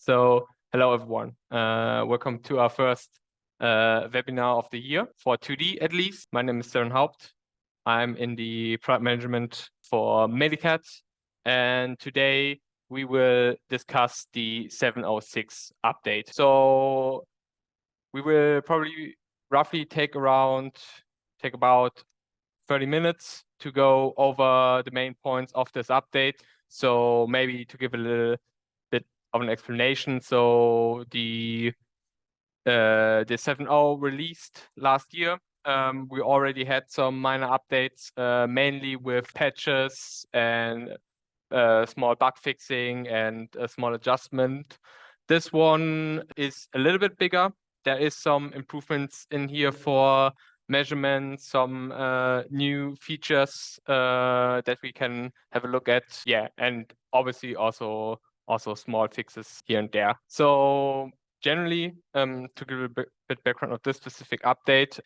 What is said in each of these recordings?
So hello everyone. Welcome to our first webinar of the year for 2D at least. My name is Sören Haupt. I'm in the product management for mediCAD, and today we will discuss the 706 update. So we will probably roughly take about 30 minutes to go over the main points of this update. So maybe to give a little bit of an explanation. So the 7.0 released last year. We already had some minor updates, mainly with patches and small bug fixing and a small adjustment. This one is a little bit bigger. There is some improvements in here for measurements, some new features that we can have a look at. Yeah, and obviously also small fixes here and there. So generally, to give a bit background of this specific update,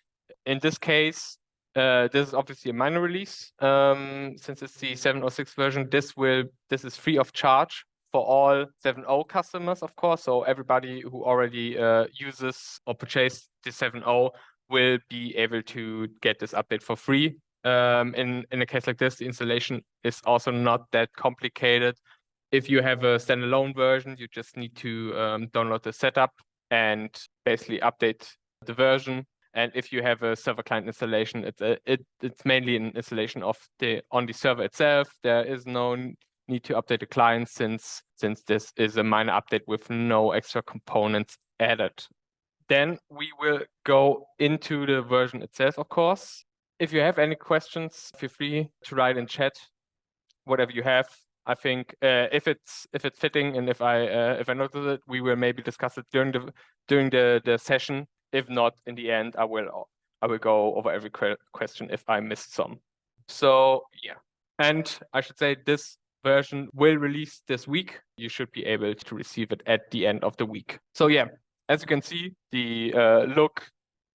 in this case, this is obviously a minor release. Since it's the 706 version, this is free of charge for all 7.0 customers, of course. So everybody who already uses or purchased the 7.0 will be able to get this update for free. In a case like this, the installation is also not that complicated. If you have a standalone version, you just need to download the setup and basically update the version. And if you have a server client installation, it's mainly an installation of on the server itself. There is no need to update the client since this is a minor update with no extra components added. Then we will go into the version itself, of course. If you have any questions, feel free to write in chat, whatever you have. I think if it's fitting and if I notice it, we will maybe discuss it during the session. If not, in the end, I will go over every question if I missed some. So yeah, and I should say this version will release this week. You should be able to receive it at the end of the week. So yeah, as you can see, the look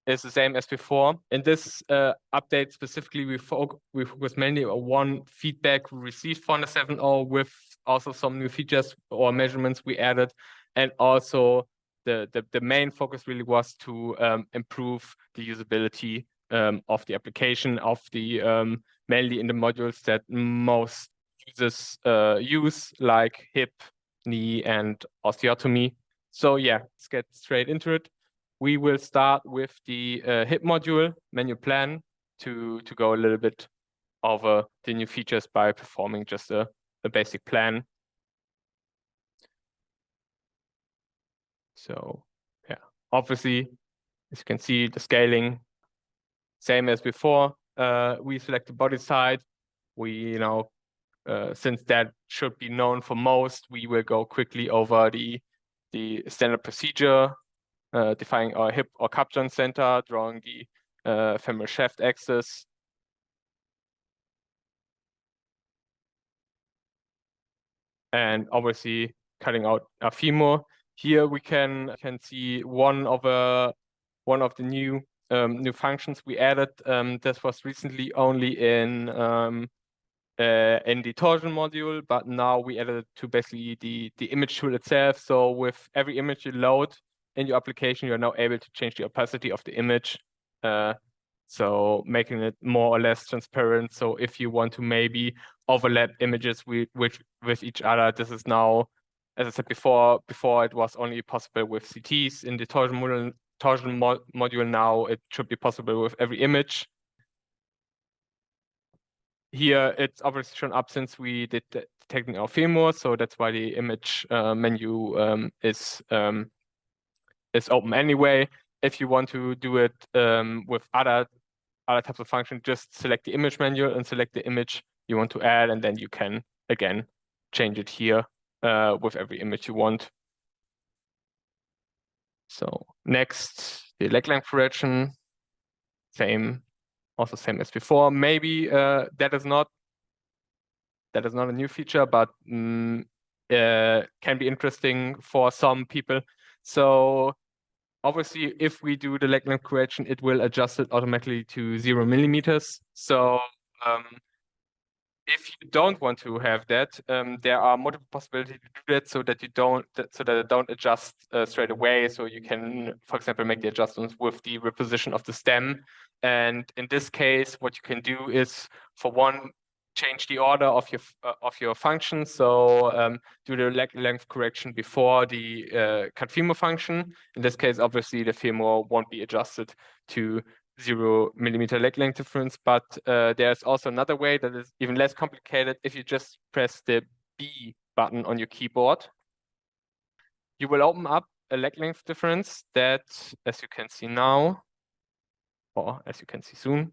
is the same as before. In this update specifically, we focus mainly on one feedback we received from the 7.0 with also some new features or measurements we added, and also the main focus really was to improve the usability of the application, of the mainly in the modules that most users use, like hip, knee, and osteotomy. So yeah, let's get straight into it. We will start with the hip module menu plan to go a little bit over the new features by performing just a basic plan. So yeah, obviously, as you can see, the scaling, same as before. We select the body side. We, since that should be known for most, we will go quickly over the standard procedure, defining our hip or cup joint center, drawing the femoral shaft axis. And obviously cutting out a femur. Here we can see one of the new functions we added. This was recently only in the torsion module, but now we added it to basically the image tool itself. So with every image you load in your application, you're now able to change the opacity of the image, so making it more or less transparent. So if you want to maybe overlap images with each other, this is now, as I said before it was only possible with CTs in the torsion module. Now it should be possible with every image. Here it's obviously shown up since we did detecting our femur, so that's why the image menu is open anyway. If you want to do it with other types of function, just select the image menu and select the image you want to add, and then you can again change it here with every image you want. So next, the leg length correction, same as before. Maybe that is not a new feature, but can be interesting for some people. So obviously, if we do the leg length correction, it will adjust it automatically to 0 millimeters. So If you don't want to have that, there are multiple possibilities to do that so that you don't adjust straight away. So you can, for example, make the adjustments with the reposition of the stem. And in this case, what you can do is, for one, change the order of your function. So do the leg length correction before the cut femur function. In this case, obviously, the femur won't be adjusted to 0 mm leg length difference, but there's also another way that is even less complicated. If you just press the B button on your keyboard, you will open up a leg length difference that, as you can see now, or as you can see soon,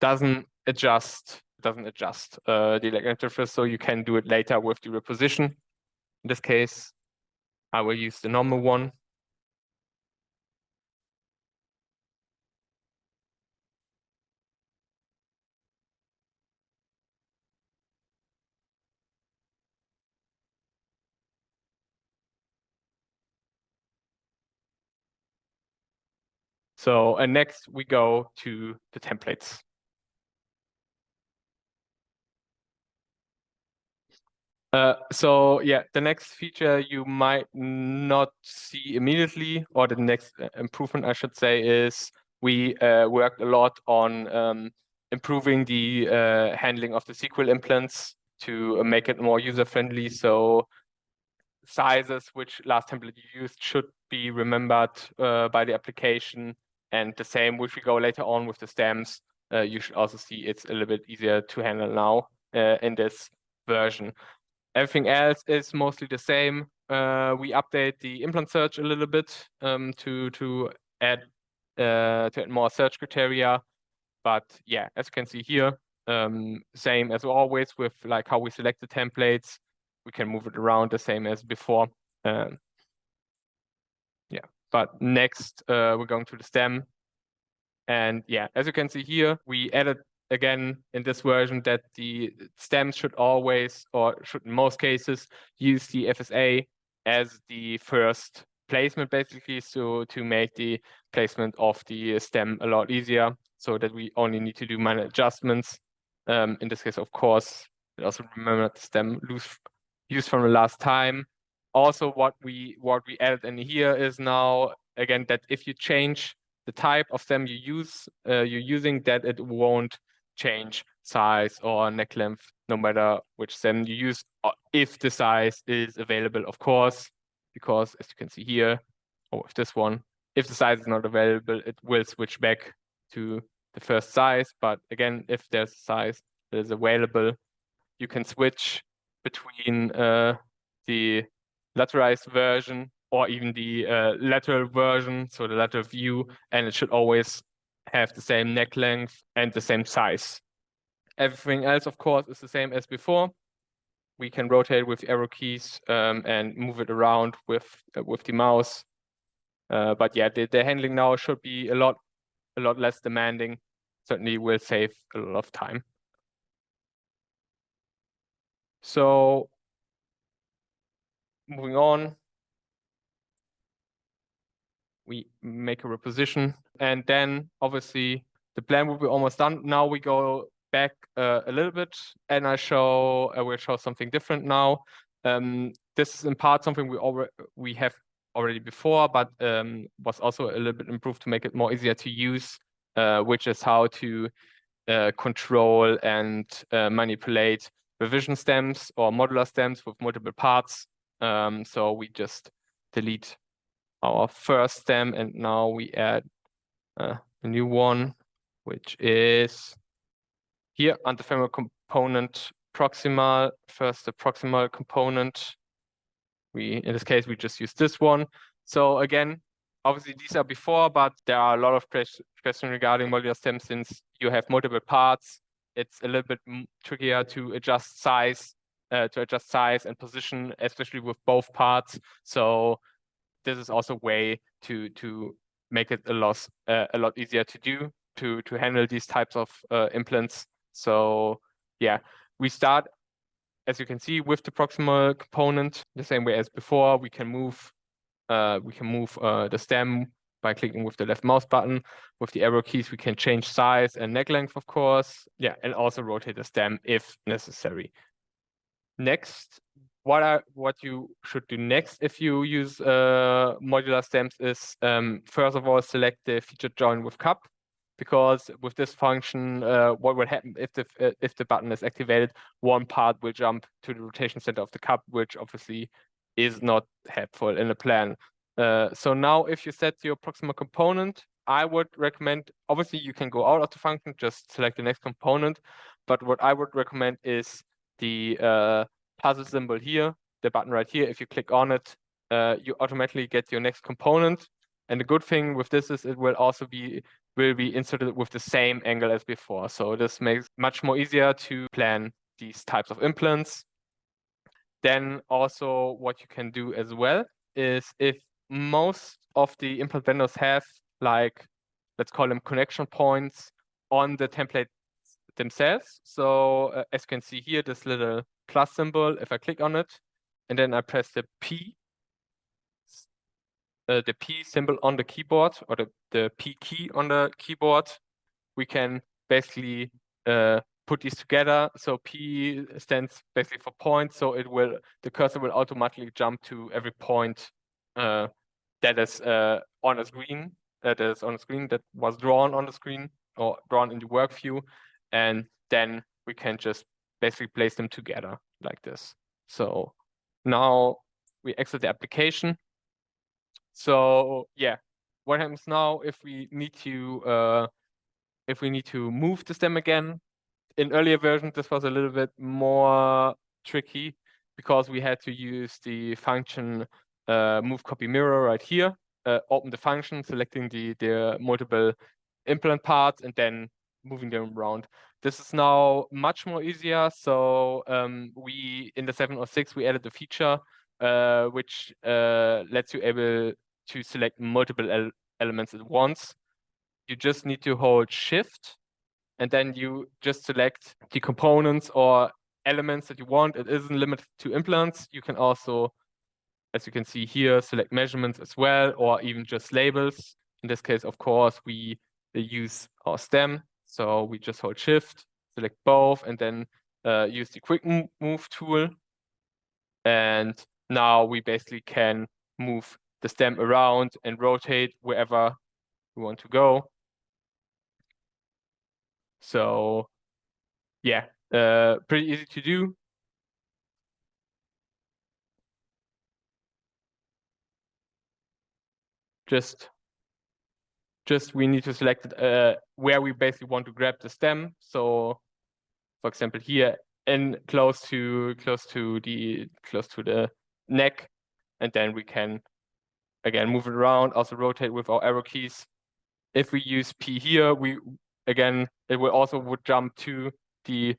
doesn't adjust the leg length difference, so you can do it later with the reposition. In this case, I will use the normal one. So, and next we go to the templates. So yeah, the next feature you might not see immediately, or the next improvement, I should say, is we worked a lot on improving the handling of the sequel implants to make it more user-friendly. So sizes which last template you used should be remembered by the application, and the same which we go later on with the stems. You should also see it's a little bit easier to handle now in this version. Everything else is mostly the same. We update the implant search a little bit to add more search criteria. But yeah, as you can see here, same as always with like how we select the templates. We can move it around the same as before. Yeah, but next we're going to the stem. And yeah, as you can see here, we added again in this version that the stems should always, or should in most cases, use the FSA as the first placement, basically, so to make the placement of the stem a lot easier, so that we only need to do minor adjustments. In this case, of course, we also remember the stem used from the last time. Also, what we added in here is now again that if you change the type of stem you're using, that it won't change size or neck length, no matter which stem you use, if the size is available, of course, because as you can see here, or with this one, if the size is not available, it will switch back to the first size. But again, if there's a size that is available, you can switch between the lateralized version or even the lateral version, so the lateral view, and it should always have the same neck length and the same size. Everything else, of course, is the same as before. We can rotate with arrow keys and move it around with the mouse. But yeah, the handling now should be a lot less demanding. Certainly will save a lot of time. So moving on, we make a reposition, and then obviously the plan will be almost done. Now we go back a little bit, and will show something different now. This is in part something we have already before, but was also a little bit improved to make it more easier to use, which is how to control and manipulate revision stems or modular stems with multiple parts. So we just delete our first stem, and now we add a new one, which is here under femoral component proximal. First, the proximal component. In this case, we just use this one. So again, obviously these are before, but there are a lot of questions regarding modular stems since you have multiple parts. It's a little bit trickier to adjust size and position, especially with both parts. So this is also a way to make it a lot easier to do, to handle these types of implants. So yeah, we start, as you can see, with the proximal component the same way as before. We can move the stem by clicking with the left mouse button. With the arrow keys, we can change size and neck length, of course. Yeah, and also rotate the stem if necessary. Next, what you should do next if you use modular stems is first of all select the featured join with cup, because with this function, what will happen if the button is activated, one part will jump to the rotation center of the cup, which obviously is not helpful in a plan. So now if you set your proximal component, I would recommend, obviously you can go out of the function, just select the next component, but what I would recommend is the puzzle symbol here, the button right here. If you click on it, you automatically get your next component. And the good thing with this is it will also be inserted with the same angle as before. So this makes it much more easier to plan these types of implants. Then also what you can do as well is, if most of the implant vendors have, like, let's call them connection points on the template themselves. So as you can see here, this little plus symbol, if I click on it and then I press the P symbol on the keyboard, or the P key on the keyboard, we can basically put these together. So P stands basically for point, so the cursor will automatically jump to every point that is on a screen, that was drawn on the screen or drawn in the work view, and then we can just basically place them together like this. So now we exit the application. So yeah, what happens now if we need to move the stem again? In earlier versions, this was a little bit more tricky because we had to use the function move copy mirror right here, open the function, selecting the multiple implant parts and then moving them around. This is now much more easier. So we, in the 706, we added a feature which lets you able to select multiple elements at once. You just need to hold Shift, and then you just select the components or elements that you want. It isn't limited to implants. You can also, as you can see here, select measurements as well, or even just labels. In this case, of course, we use our stem. So we just hold Shift, select both, and then use the quick move tool. And now we basically can move the stem around and rotate wherever we want to go. So yeah, pretty easy to do. Just we need to select where we basically want to grab the stem. So for example here, and close to the neck, and then we can again move it around, also rotate with our arrow keys. If we use P here, it will also jump to the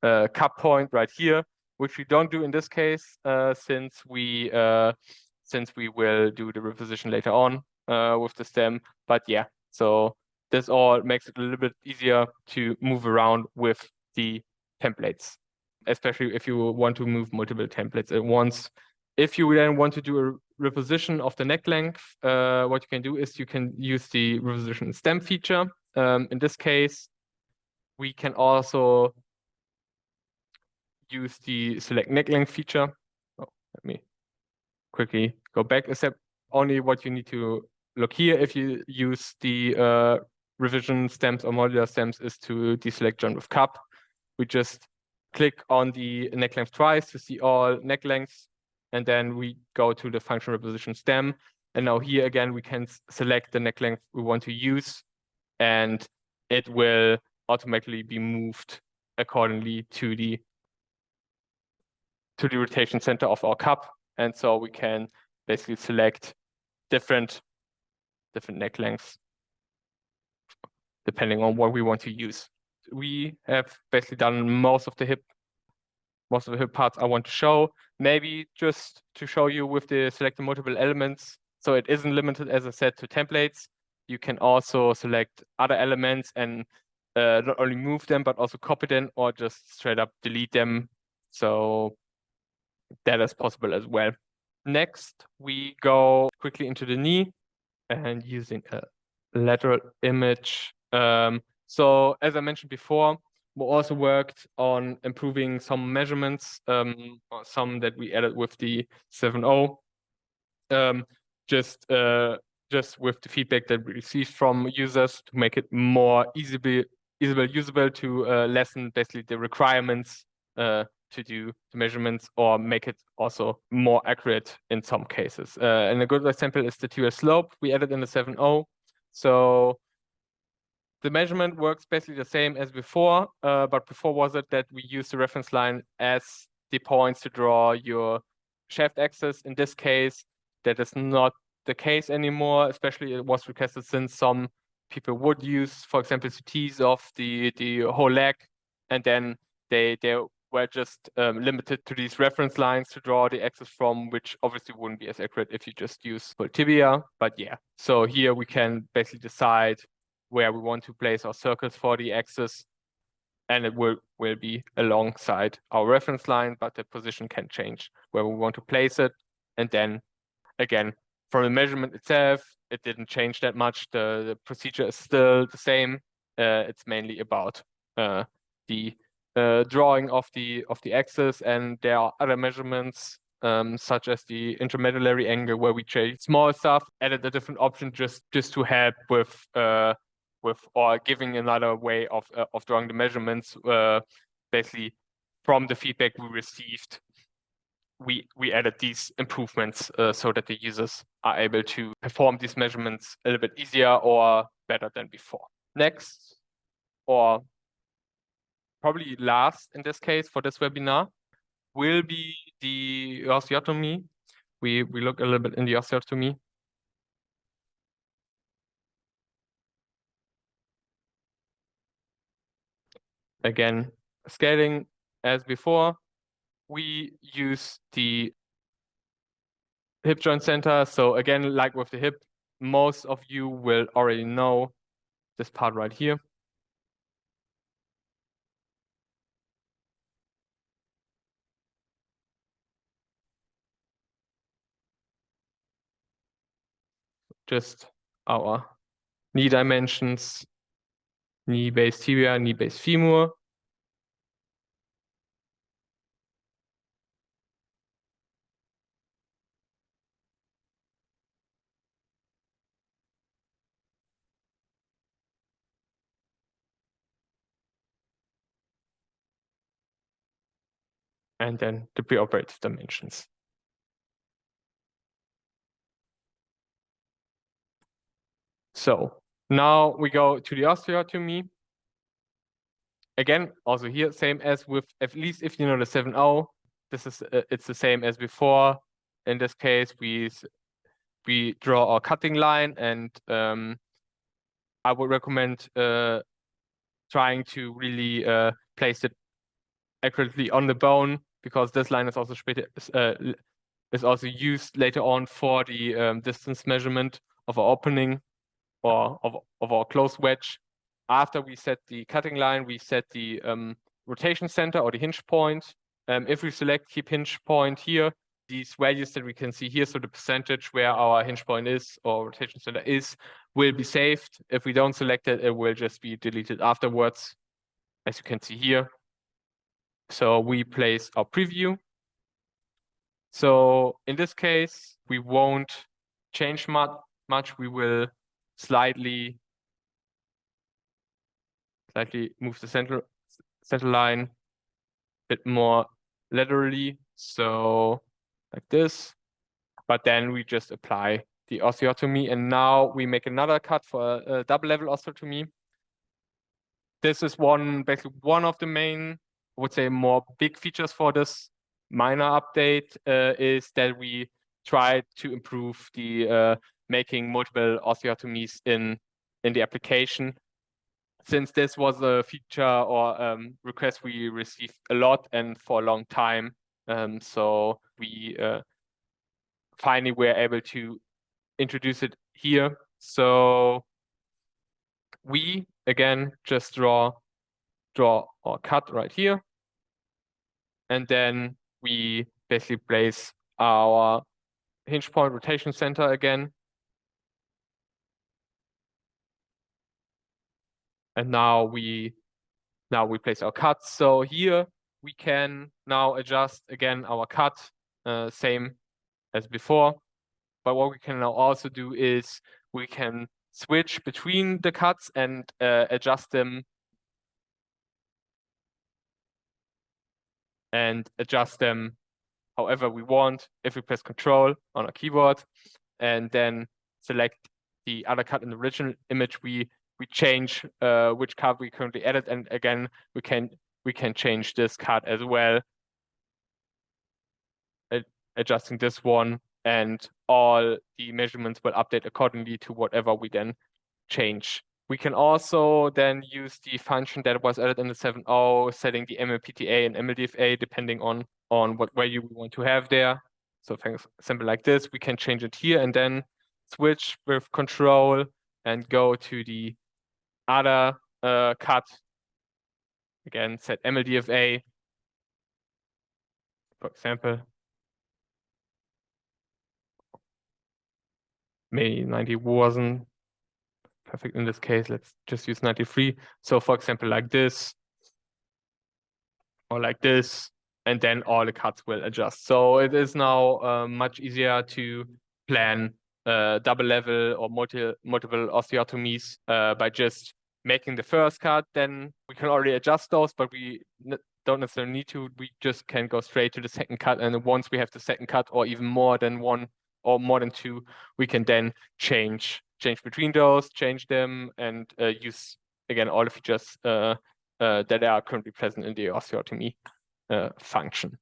cup point right here, which we don't do in this case since we will do the reposition later on with the stem. But yeah, so this all makes it a little bit easier to move around with the templates, especially if you want to move multiple templates at once. If you then want to do a reposition of the neck length, what you can do is you can use the reposition stem feature. In this case, we can also use the select neck length feature. Oh, let me quickly go back a step. Only what you need to look here if you use the revision stems or modular stems is to deselect join with cup. We just click on the neck length twice to see all neck lengths, and then we go to the function reposition stem. And now here again, we can select the neck length we want to use, and it will automatically be moved accordingly to the rotation center of our cup. And so we can basically select different neck lengths depending on what we want to use. We have basically done most of the hip parts I want to show. Maybe just to show you with the selected multiple elements, so it isn't limited, as I said, to templates. You can also select other elements and not only move them, but also copy them or just straight up delete them. So that is possible as well. Next, we go quickly into the knee. and using a lateral image. So as I mentioned before, we also worked on improving some measurements, or some that we added with the 7.0. Just with the feedback that we received from users to make it more easily usable, to lessen basically the requirements to do the measurements, or make it also more accurate in some cases. And a good example is the Tibial Slope we added in the 7.0. So the measurement works basically the same as before, but before was it that we used the reference line as the points to draw your shaft axis. In this case, that is not the case anymore, especially it was requested since some people would use, for example, CTs of the whole leg, and then they were just limited to these reference lines to draw the axis from, which obviously wouldn't be as accurate if you just use full tibia. But yeah, so here we can basically decide where we want to place our circles for the axis, and it will be alongside our reference line, but the position can change where we want to place it. And then again, from the measurement itself, it didn't change that much. The procedure is still the same. It's mainly about the drawing of the axis, and there are other measurements such as the intramedullary angle, where we change small stuff, added a different option just to help with or giving another way of drawing the measurements. Basically, from the feedback we received, we added these improvements so that the users are able to perform these measurements a little bit easier or better than before. Next, or probably last in this case for this webinar, will be the osteotomy. We look a little bit in the osteotomy. Again, scaling as before. We use the hip joint center. So again, like with the hip, most of you will already know this part right here. Just our knee dimensions, knee base tibia, knee base femur. And then the preoperative dimensions. So now we go to the osteotomy. Again, also here, same as with, at least if you know the 7.0, this is it's the same as before. In this case, we draw our cutting line, and I would recommend trying to really place it accurately on the bone, because this line is also used later on for the distance measurement of our opening or of our close wedge. After we set the cutting line, we set the rotation center or the hinge point. If we select keep hinge point here, these values that we can see here, so the percentage where our hinge point is or rotation center is, will be saved. If we don't select it, it will just be deleted afterwards, as you can see here. So we place our preview. So in this case, we won't change much. We will slightly move the center line a bit more laterally, so like this. But then we just apply the osteotomy, and now we make another cut for a double level osteotomy. This is basically one of the main, I would say, more big features for this minor update, is that we try to improve the making multiple osteotomies in the application. Since this was a feature or request we received a lot and for a long time, so we finally were able to introduce it here. So we again just draw or cut right here, and then we basically place our hinge point rotation center again. And now we place our cuts. So here we can now adjust again our cut, same as before. But what we can now also do is we can switch between the cuts and adjust them however we want. If we press Control on our keyboard and then select the other cut in the original image, we change which cut we currently edit, and again we can change this cut as well, adjusting this one, and all the measurements will update accordingly to whatever we then change. We can also then use the function that was added in the 7.0, setting the MLPTA and MLDFA depending on what value we want to have there. So for example, like this, we can change it here and then switch with Control and go to the other cut. Again, set MLDFA, for example. Maybe 90 wasn't perfect in this case. Let's just use 93. So for example, like this, or like this, and then all the cuts will adjust. So it is now much easier to plan double level or multiple osteotomies by just making the first cut. Then we can already adjust those, but we don't necessarily need to. We just can go straight to the second cut, and once we have the second cut, or even more than one or more than two, we can then change between those, change them, and use again all the features that are currently present in the osteotomy function.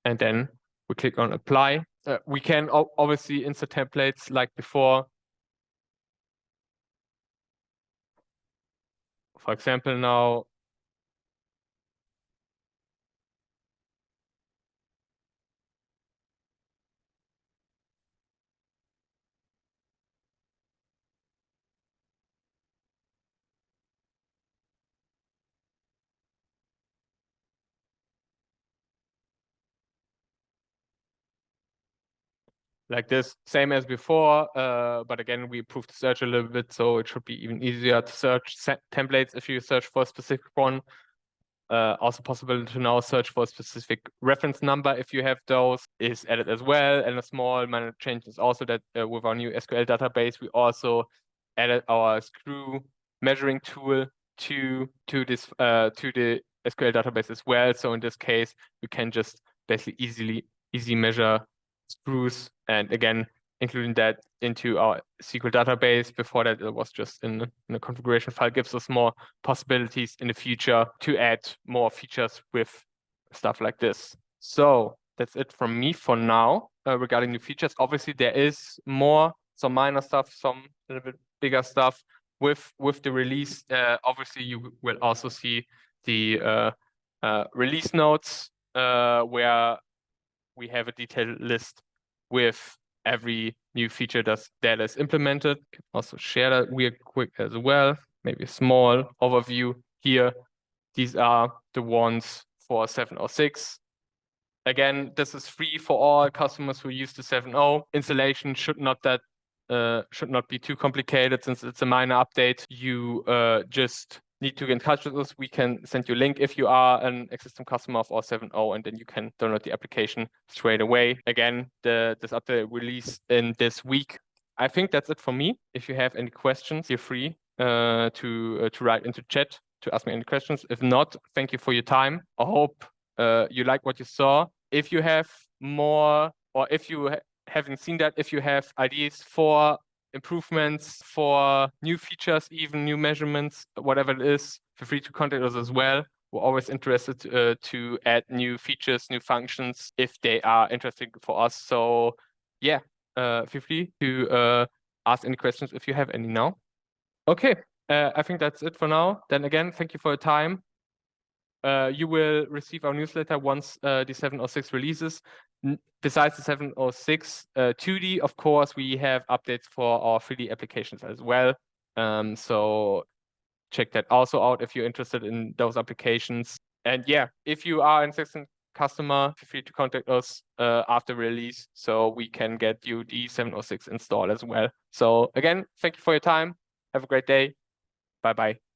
And then we click on apply. We can obviously insert templates like before. For example, now like this, same as before, but again, we improved the search a little bit, so it should be even easier to search templates if you search for a specific one. Also possible to now search for a specific reference number if you have those is added as well. And a small minor change is also that with our new SQL database, we also added our screw measuring tool to the SQL database as well. So in this case, we can just basically easy measure screws, and again including that into our SQL database. Before that, it was just in a configuration file. Gives us more possibilities in the future to add more features with stuff like this. So that's it from me for now regarding new features. Obviously, there is more, some minor stuff, some a little bit bigger stuff with the release. Obviously, you will also see the release notes where we have a detailed list with every new feature that is implemented. Can also share that real quick as well. Maybe a small overview here. These are the ones for 7.06. Again, this is free for all customers who use the 7.0. Installation should not be too complicated since it's a minor update. You just need to get in touch with us. We can send you a link if you are an existing customer of our 7.0, and then you can download the application straight away. Again, this update released in this week. I think that's it for me. If you have any questions, feel free to write into chat to ask me any questions. If not, thank you for your time. I hope you like what you saw. If you have more, or if you haven't seen that, if you have ideas for improvements, for new features, even new measurements, whatever it is, feel free to contact us as well. We're always interested to add new features, new functions, if they are interesting for us. So yeah, feel free to ask any questions if you have any now. Okay, I think that's it for now. Then again, thank you for your time. You will receive our newsletter once the 7.06 releases. Besides the 7.06 2D, of course, we have updates for our 3D applications as well. So check that also out if you're interested in those applications. And yeah, if you are an existing customer, feel free to contact us after release so we can get you the 706 installed as well. So again, thank you for your time. Have a great day. Bye-bye.